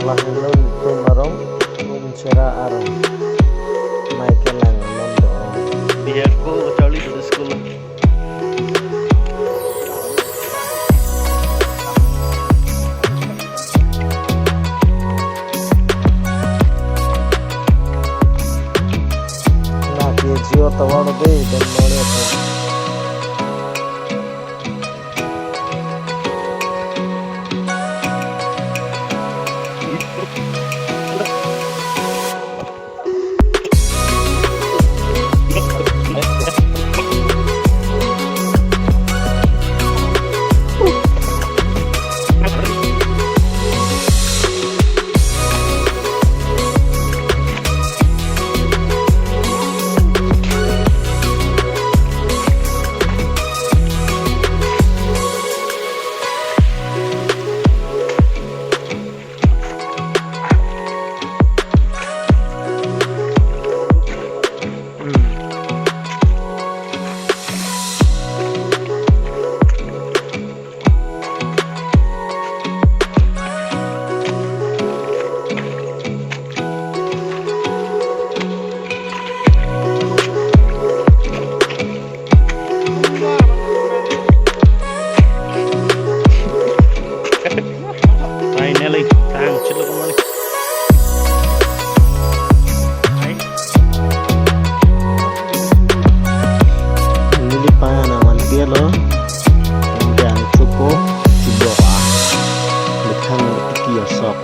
Lahanun tumarong unsira arong Michaelang nondo biar ko Charlie sa school. na ke jio tawano de dan mone to Finally, tang chilo kembali. nilipangan naman bielo kemudian cukup dibawa lekang kiosok